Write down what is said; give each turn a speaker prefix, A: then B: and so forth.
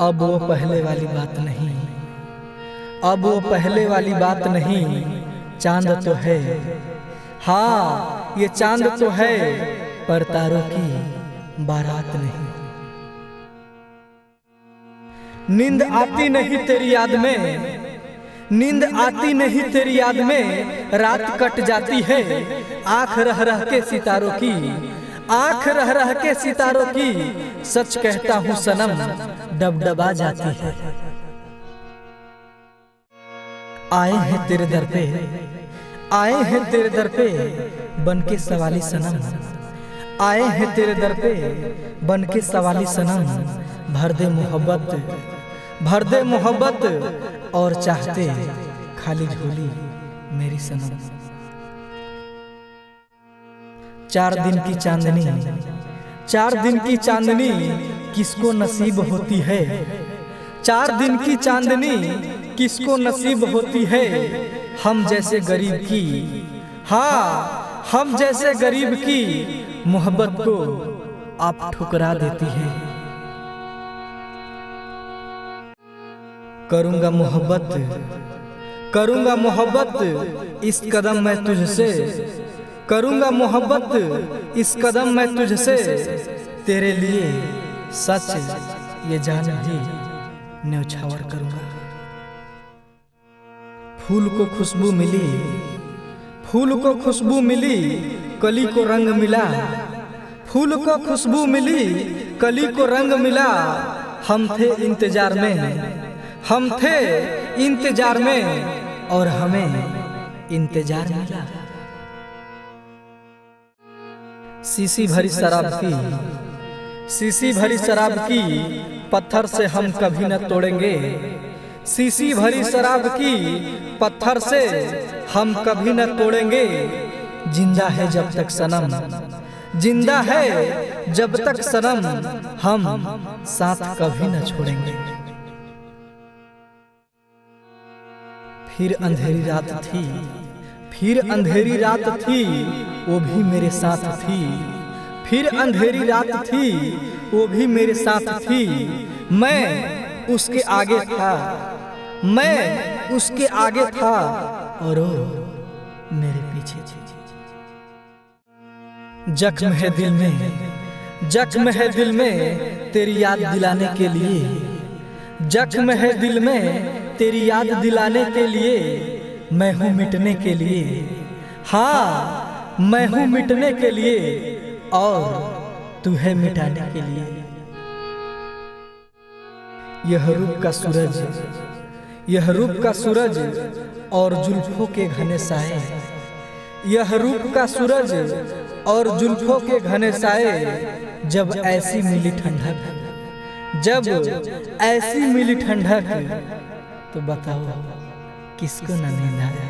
A: अब वो पहले वाली बात नहीं, अब वो पहले वाली बात नहीं। चांद तो है, हाँ ये चांद तो है, पर तारों की बारात नहीं। नींद आती नहीं तेरी याद में, नींद आती नहीं तेरी याद में, रात कट जाती है आँख रह रह के सितारों की, आँख रह रह के सितारों की। सच कहता हूँ सनम डबडबा जाती है। आए हैं तेरे दर पे, आए हैं तेरे दर पे बन के सवाली सनम, आए हैं तेरे दर पे बन के सवाली सनम। भर दे मोहब्बत, भर दे मोहब्बत और चाहते खाली झोली मेरी सनम। 4 दिन की चांदनी, 4 दिन की चांदनी किसको नसीब होती है। 4 दिन की चांदनी किसको नसीब होती है। हम जैसे गरीब की, हाँ हम जैसे गरीब की मोहब्बत को आप ठुकरा देती है। करूंगा मोहब्बत, करूंगा मोहब्बत इस कदम मैं तुझसे, करूंगा मोहब्बत इस कदम मैं तुझसे। तेरे लिए सच ये जान भी न्यौछावर करूंगा। फूल को खुशबू मिली, फूल को खुशबू मिली, कली को रंग मिला। फूल को खुशबू मिली, कली को रंग मिला। हम थे इंतजार में, हम थे इंतजार में और हमें इंतजार मिला। शीशी भरी शराब की, शीशी भरी शराब की पत्थर से हम कभी न तोड़ेंगे। शीशी भरी शराब की पत्थर से हम कभी न तोड़ेंगे। जिंदा है जब तक सनम, जिंदा है जब तक सनम, हम साथ कभी न छोड़ेंगे। फिर अंधेरी रात थी, फिर अंधेरी रात थी, वो भी मेरे साथ थी। फिर अंधेरी रात थी, वो भी मेरे साथ थी। मैं उसके आगे था, मैं उसके आगे था और वो मेरे पीछे थी। जख्म है दिल में, जख्म है दिल में तेरी याद दिलाने के लिए। जख्म है दिल में तेरी याद दिलाने के लिए। मैं हूँ मिटने के लिए, हाँ मैं हूँ मिटने के लिए और तू है मिटाने के लिए। यह रूप का सूरज, यह रूप का सूरज और जुल्फों के घने साए। यह रूप का सूरज और जुल्फों के घने साए। जब ऐसी मिली ठंडक, जब ऐसी मिली ठंडक, तो बताओ किसको न नींद आया।